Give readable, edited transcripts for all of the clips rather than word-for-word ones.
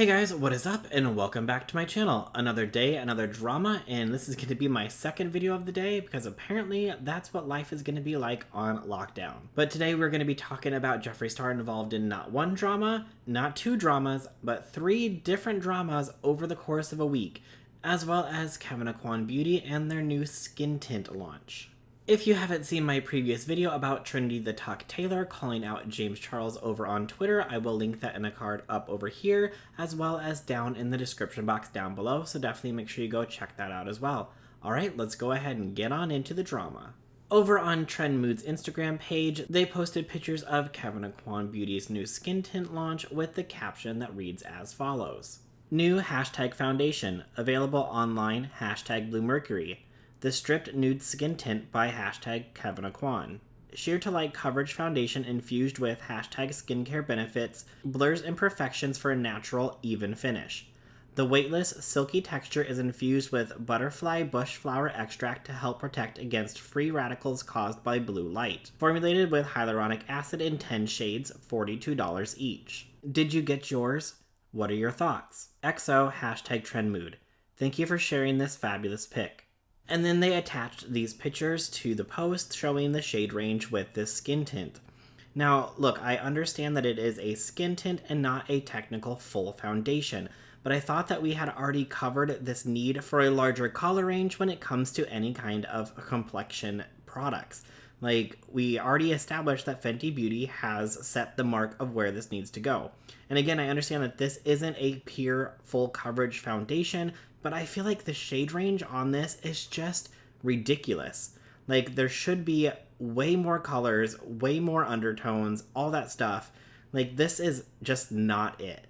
Hey guys, what is up and welcome back to my channel. Another day, another drama, and this is going to be my second video of the day because apparently that's what life is going to be like on lockdown. But today we're going to be talking about Jeffree Star involved in not one drama, not two dramas, but three different dramas over the course of a week, as well as Kevyn Aucoin Beauty and their new skin tint launch. If you haven't seen my previous video about Trinity the Tuck Taylor calling out James Charles over on Twitter, I will link that in a card up over here, as well as down in the description box down below, so definitely make sure you go check that out as well. Alright, let's go ahead and get on into the drama. Over on Trend Mood's Instagram page, they posted pictures of Kevyn Aucoin Beauty's new skin tint launch with the caption that reads as follows. New hashtag foundation, available online, hashtag Blue Mercury. The Stripped Nude Skin Tint by hashtag Kevyn Aucoin. Sheer to light coverage foundation infused with hashtag skincare benefits blurs imperfections for a natural, even finish. The weightless, silky texture is infused with butterfly bush flower extract to help protect against free radicals caused by blue light. Formulated with hyaluronic acid in 10 shades, $42 each. Did you get yours? What are your thoughts? XO hashtag Trend Mood. Thank you for sharing this fabulous pic. And then they attached these pictures to the post showing the shade range with this skin tint. Now, look, I understand that it is a skin tint and not a technical full foundation, but I thought that we had already covered this need for a larger color range when it comes to any kind of complexion products. Like, we already established that Fenty Beauty has set the mark of where this needs to go. And again, I understand that this isn't a pure full coverage foundation, but I feel like the shade range on this is just ridiculous. Like, there should be way more colors, way more undertones, all that stuff. Like, this is just not it.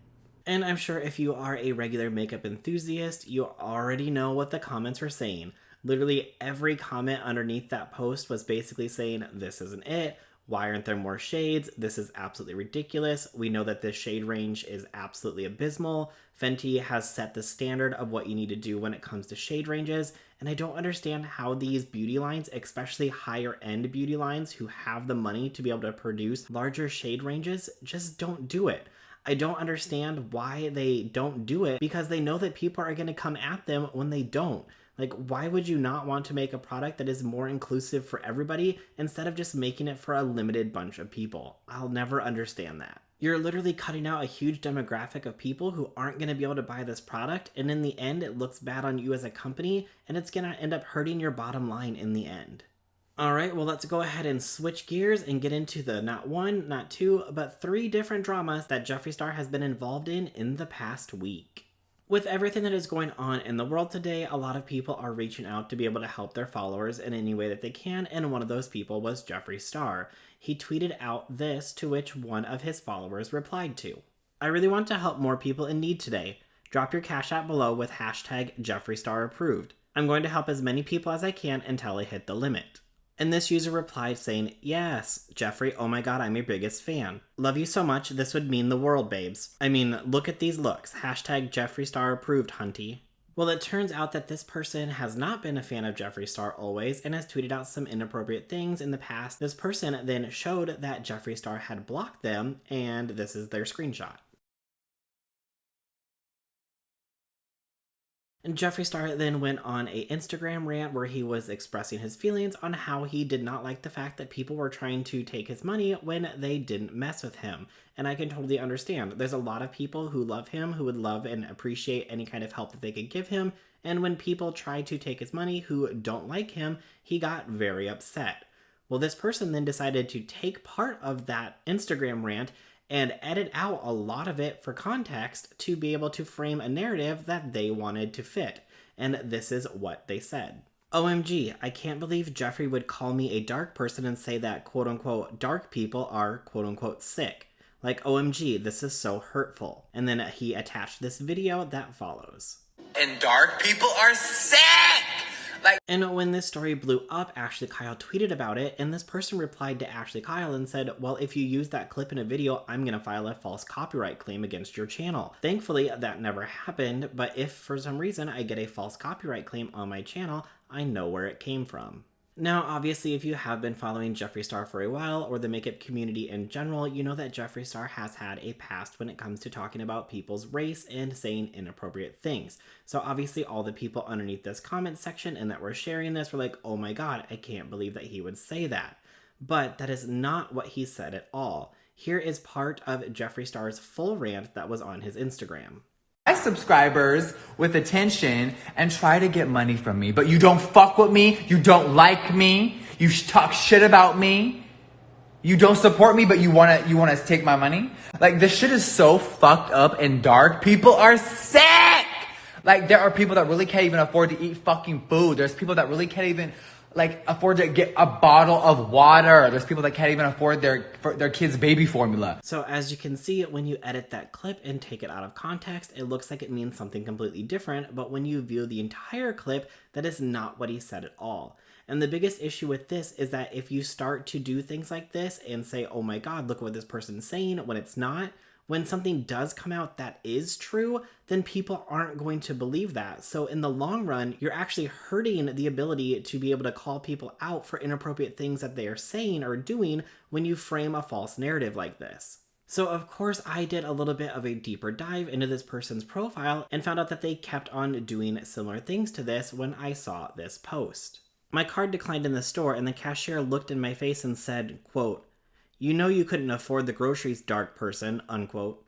And I'm sure if you are a regular makeup enthusiast, you already know what the comments were saying. Literally every comment underneath that post was basically saying, this isn't it. Why aren't there more shades? This is absolutely ridiculous. We know that this shade range is absolutely abysmal. Fenty has set the standard of what you need to do when it comes to shade ranges, and I don't understand how these beauty lines, especially higher end beauty lines who have the money to be able to produce larger shade ranges, just don't do it. I don't understand why they don't do it because they know that people are going to come at them when they don't. Like, why would you not want to make a product that is more inclusive for everybody instead of just making it for a limited bunch of people? I'll never understand that. You're literally cutting out a huge demographic of people who aren't going to be able to buy this product, and in the end, it looks bad on you as a company, and it's going to end up hurting your bottom line in the end. Alright, well, let's go ahead and switch gears and get into the not one, not two, but three different dramas that Jeffree Star has been involved in the past week. With everything that is going on in the world today, a lot of people are reaching out to be able to help their followers in any way that they can, and one of those people was Jeffree Star. He tweeted out this, to which one of his followers replied to. I really want to help more people in need today. Drop your Cash App below with hashtag Jeffree Star approved. I'm going to help as many people as I can until I hit the limit. And this user replied saying, yes, Jeffree, oh my god, I'm your biggest fan. Love you so much, this would mean the world, babes. I mean, look at these looks. Hashtag Jeffree Star approved, hunty. Well, it turns out that this person has not been a fan of Jeffree Star always and has tweeted out some inappropriate things in the past. This person then showed that Jeffree Star had blocked them, and this is their screenshot. And Jeffree Star then went on a Instagram rant where he was expressing his feelings on how he did not like the fact that people were trying to take his money when they didn't mess with him. And I can totally understand. There's a lot of people who love him, who would love and appreciate any kind of help that they could give him. And when people try to take his money who don't like him, he got very upset. Well, this person then decided to take part of that Instagram rant and edit out a lot of it for context to be able to frame a narrative that they wanted to fit. And this is what they said. OMG, I can't believe Jeffree would call me a dark person and say that quote-unquote dark people are quote-unquote sick. Like, OMG, this is so hurtful. And then he attached this video that follows. And dark people are sick! And when this story blew up, Ashley Kyle tweeted about it, and this person replied to Ashley Kyle and said, well, if you use that clip in a video, I'm gonna file a false copyright claim against your channel. Thankfully, that never happened, but if for some reason I get a false copyright claim on my channel, I know where it came from. Now, obviously, if you have been following Jeffree Star for a while, or the makeup community in general, you know that Jeffree Star has had a past when it comes to talking about people's race and saying inappropriate things. So obviously all the people underneath this comment section and that were sharing this were like, oh my god, I can't believe that he would say that. But that is not what he said at all. Here is part of Jeffree Star's full rant that was on his Instagram. My subscribers with attention and try to get money from me, but you don't fuck with me, you don't like me, you talk shit about me, you don't support me, but you wanna take my money? Like, this shit is so fucked up and dark. People are sick! Like, there are people that really can't even afford to eat fucking food. There's people that really can't even afford to get a bottle of water. There's people that can't even afford their kids' baby formula. So as you can see, when you edit that clip and take it out of context, it looks like it means something completely different, but when you view the entire clip, that is not what he said at all. And the biggest issue with this is that if you start to do things like this and say, oh my god, look what this person's saying, when it's not, when something does come out that is true, then people aren't going to believe that. So in the long run, you're actually hurting the ability to be able to call people out for inappropriate things that they are saying or doing when you frame a false narrative like this. So of course I did a little bit of a deeper dive into this person's profile and found out that they kept on doing similar things to this when I saw this post. My card declined in the store and the cashier looked in my face and said, quote, "You know you couldn't afford the groceries, dark person," unquote.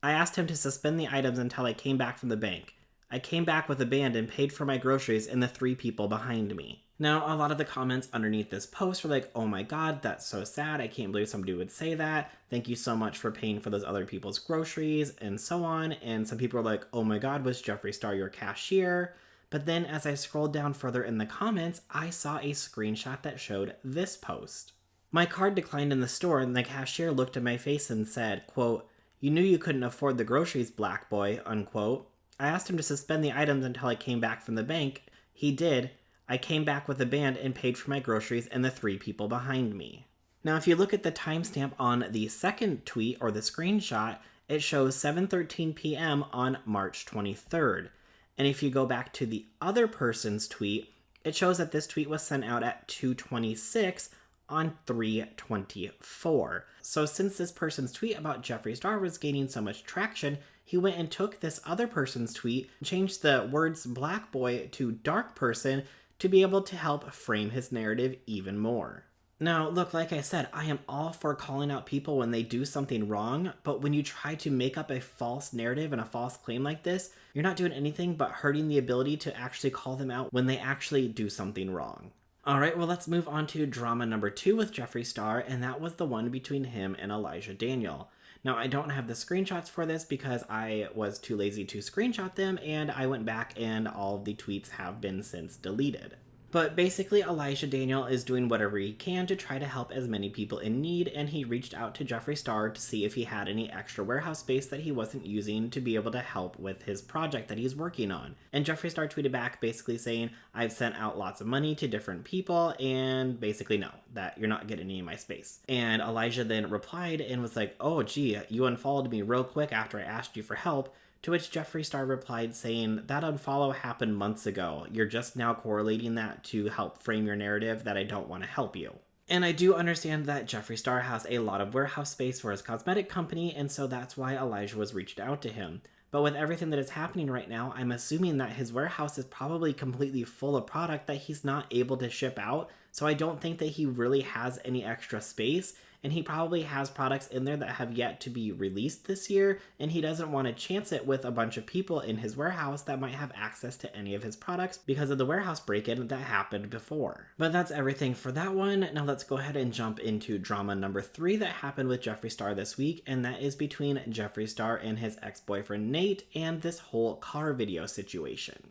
I asked him to suspend the items until I came back from the bank. I came back with a band and paid for my groceries and the 3 people behind me. Now, a lot of the comments underneath this post were like, oh my god, that's so sad. I can't believe somebody would say that. Thank you so much for paying for those other people's groceries and so on. And some people were like, oh my god, was Jeffree Star your cashier? But then as I scrolled down further in the comments, I saw a screenshot that showed this post. My card declined in the store and the cashier looked at my face and said, quote, "You knew you couldn't afford the groceries, black boy," unquote. I asked him to suspend the items until I came back from the bank. He did. I came back with a band and paid for my groceries and the 3 people behind me. Now, if you look at the timestamp on the second tweet or the screenshot, it shows 7:13 p.m. on March 23rd. And if you go back to the other person's tweet, it shows that this tweet was sent out at 2:26 on 3/24. So since this person's tweet about Jeffree Star was gaining so much traction, he went and took this other person's tweet, changed the words black boy to dark person to be able to help frame his narrative even more. Now, look, like I said, I am all for calling out people when they do something wrong, but when you try to make up a false narrative and a false claim like this, you're not doing anything but hurting the ability to actually call them out when they actually do something wrong. Alright, well let's move on to drama number 2 with Jeffree Star, and that was the one between him and Elijah Daniel. Now, I don't have the screenshots for this because I was too lazy to screenshot them, and I went back and all of the tweets have been since deleted. But basically, Elijah Daniel is doing whatever he can to try to help as many people in need, and he reached out to Jeffree Star to see if he had any extra warehouse space that he wasn't using to be able to help with his project that he's working on. And Jeffree Star tweeted back basically saying, "I've sent out lots of money to different people, and basically no, that you're not getting any of my space." And Elijah then replied and was like, "Oh gee, you unfollowed me real quick after I asked you for help." To which Jeffree Star replied saying, "That unfollow happened months ago. You're just now correlating that to help frame your narrative that I don't want to help you." And I do understand that Jeffree Star has a lot of warehouse space for his cosmetic company, and so that's why Elijah was reached out to him. But with everything that is happening right now, I'm assuming that his warehouse is probably completely full of product that he's not able to ship out, so I don't think that he really has any extra space, and he probably has products in there that have yet to be released this year, and he doesn't want to chance it with a bunch of people in his warehouse that might have access to any of his products because of the warehouse break-in that happened before. But that's everything for that one. Now let's go ahead and jump into drama number 3 that happened with Jeffree Star this week, and that is between Jeffree Star and his ex-boyfriend Nate and this whole car video situation.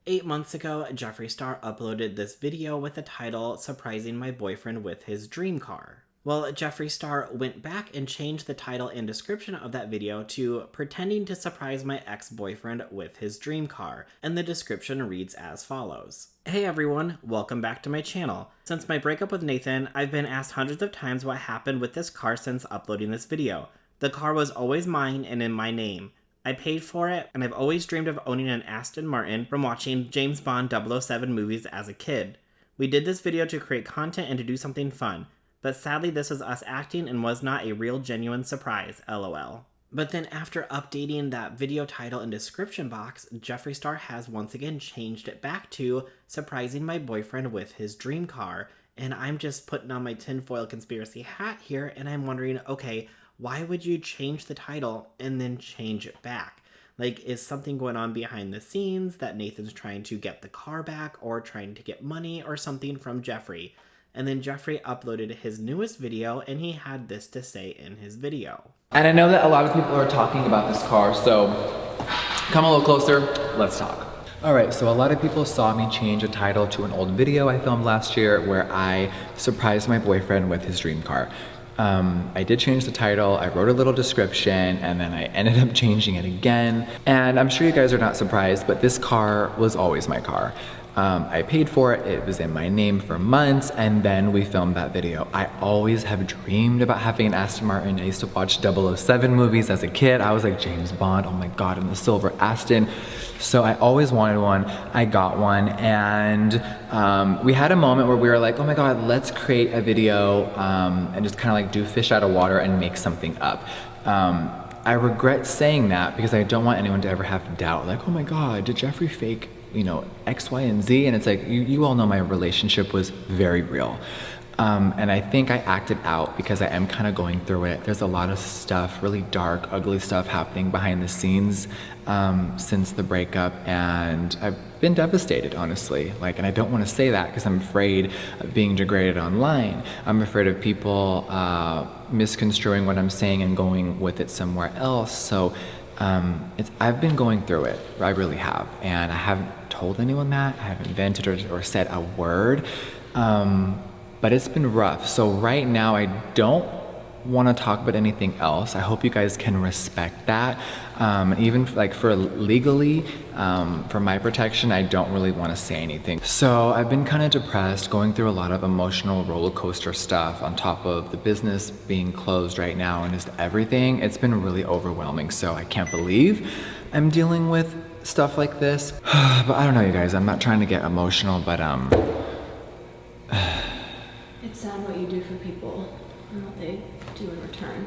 8 months ago, Jeffree Star uploaded this video with the title, "Surprising My Boyfriend with His Dream Car." Well, Jeffree Star went back and changed the title and description of that video to "Pretending to Surprise My Ex-Boyfriend with His Dream Car," and the description reads as follows. "Hey everyone, welcome back to my channel. Since my breakup with Nathan, I've been asked hundreds of times what happened with this car since uploading this video. The car was always mine and in my name. I paid for it, and I've always dreamed of owning an Aston Martin from watching James Bond 007 movies as a kid. We did this video to create content and to do something fun, but sadly this was us acting and was not a real genuine surprise, lol. But then after updating that video title and description box, Jeffree Star has once again changed it back to surprising my boyfriend with his dream car. And I'm just putting on my tinfoil conspiracy hat here and I'm wondering, okay, why would you change the title and then change it back? Like, is something going on behind the scenes that Nathan's trying to get the car back or trying to get money or something from Jeffree? And then Jeffree uploaded his newest video and he had this to say in his video. And I know that a lot of people are talking about this car, so come a little closer, let's talk. All right, so a lot of people saw me change a title to an old video I filmed last year where I surprised my boyfriend with his dream car. I did change the title, I wrote a little description, and then I ended up changing it again. And I'm sure you guys are not surprised, but this car was always my car. I paid for it, it was in my name for months, and then we filmed that video. I always have dreamed about having an Aston Martin. I used to watch 007 movies as a kid. I was like, James Bond, oh my God, in the silver Aston. So I always wanted one, I got one, and we had a moment where we were like, oh my God, let's create a video and just kind of like do fish out of water and make something up. I regret saying that because I don't want anyone to ever have doubt, like, oh my God, did Jeffree fake, you know, X, Y, and Z? And it's like, you all know my relationship was very real. And I think I acted out because I am kind of going through it. There's a lot of stuff, really dark, ugly stuff happening behind the scenes since the breakup, and I've been devastated, honestly. Like, and I don't want to say that because I'm afraid of being degraded online. I'm afraid of people misconstruing what I'm saying and going with it somewhere else. So I've been going through it, I really have, and I haven't told anyone that, I haven't vented or said a word, but it's been rough. So right now I don't want to talk about anything else. I hope you guys can respect that. Even like for legally, for my protection, I don't really want to say anything. So I've been kind of depressed, going through a lot of emotional roller coaster stuff on top of the business being closed right now and just everything. It's been really overwhelming. So I can't believe I'm dealing with stuff like this. But I don't know, you guys, I'm not trying to get emotional, but it's sad what you do for people and what they do in return.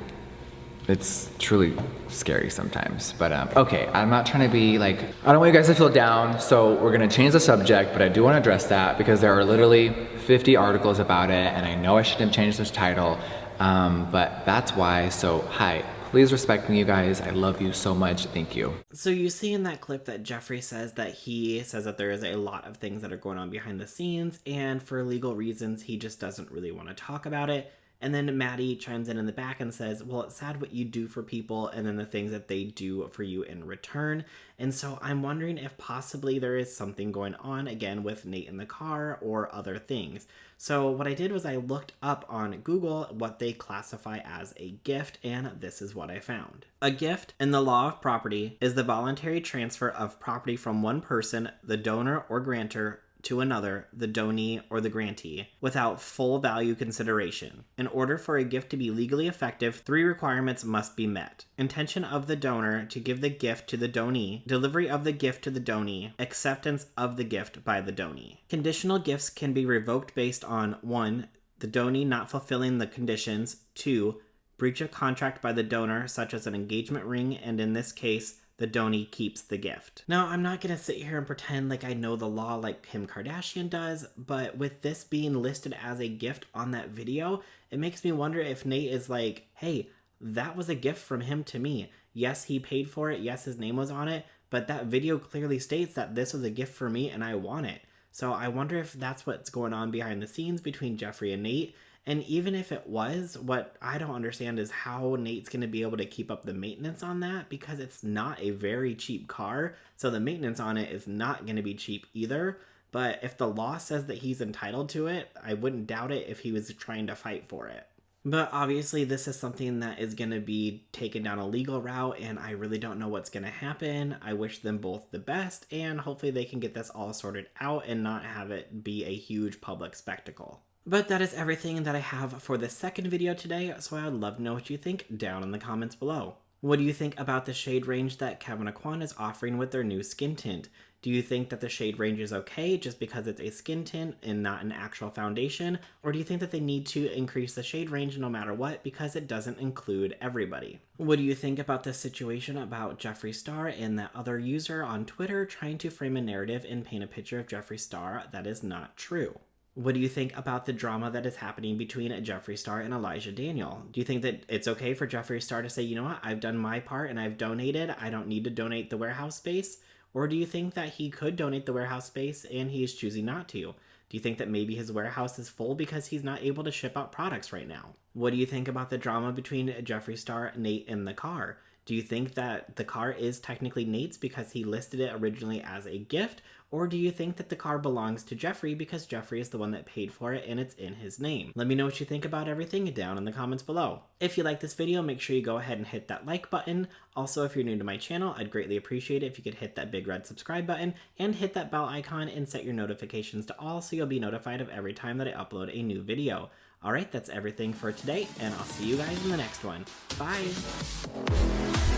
it's truly scary sometimes, but okay, I'm not trying to be like, I don't want you guys to feel down, so we're gonna change the subject, but I do want to address that because there are literally 50 articles about it, and I know I shouldn't have changed this title, but that's why. So hi, please respect me, you guys. I love you so much. Thank you. So you see in that clip that Jeffree says that there is a lot of things that are going on behind the scenes, and for legal reasons, he just doesn't really want to talk about it. And then Maddie chimes in the back and says, well, it's sad what you do for people and then the things that they do for you in return. And so I'm wondering if possibly there is something going on again with Nate in the car or other things. So what I did was I looked up on Google what they classify as a gift, and this is what I found. A gift in the law of property is the voluntary transfer of property from one person, the donor or grantor, to another, the donee or the grantee, without full value consideration. In order for a gift to be legally effective, 3 requirements must be met. Intention of the donor to give the gift to the donee, delivery of the gift to the donee, acceptance of the gift by the donee. Conditional gifts can be revoked based on 1. The donee not fulfilling the conditions, 2. Breach of contract by the donor, such as an engagement ring, and in this case, the donee keeps the gift. Now, I'm not gonna sit here and pretend like I know the law like Kim Kardashian does, but with this being listed as a gift on that video, it makes me wonder if Nate is like, hey, that was a gift from him to me. Yes, he paid for it. Yes, his name was on it, but that video clearly states that this was a gift for me and I want it. So I wonder if that's what's going on behind the scenes between Jeffree and Nate. And even if it was, what I don't understand is how Nate's going to be able to keep up the maintenance on that, because it's not a very cheap car. So the maintenance on it is not going to be cheap either. But if the law says that he's entitled to it, I wouldn't doubt it if he was trying to fight for it. But obviously this is something that is going to be taken down a legal route, and I really don't know what's going to happen. I wish them both the best, and hopefully they can get this all sorted out and not have it be a huge public spectacle. But that is everything that I have for the second video today, so I would love to know what you think down in the comments below. What do you think about the shade range that Kevyn Aucoin is offering with their new skin tint? Do you think that the shade range is okay just because it's a skin tint and not an actual foundation? Or do you think that they need to increase the shade range no matter what because it doesn't include everybody? What do you think about this situation about Jeffree Star and that other user on Twitter trying to frame a narrative and paint a picture of Jeffree Star that is not true? What do you think about the drama that is happening between Jeffree Star and Elijah Daniel? Do you think that it's okay for Jeffree Star to say, you know what, I've done my part and I've donated, I don't need to donate the warehouse space? Or do you think that he could donate the warehouse space and he's choosing not to? Do you think that maybe his warehouse is full because he's not able to ship out products right now? What do you think about the drama between Jeffree Star, Nate, and the car? Do you think that the car is technically Nate's because he listed it originally as a gift? Or do you think that the car belongs to Jeffree because Jeffree is the one that paid for it and it's in his name? Let me know what you think about everything down in the comments below. If you like this video, make sure you go ahead and hit that like button. Also, if you're new to my channel, I'd greatly appreciate it if you could hit that big red subscribe button and hit that bell icon and set your notifications to all so you'll be notified of every time that I upload a new video. Alright, that's everything for today, and I'll see you guys in the next one. Bye!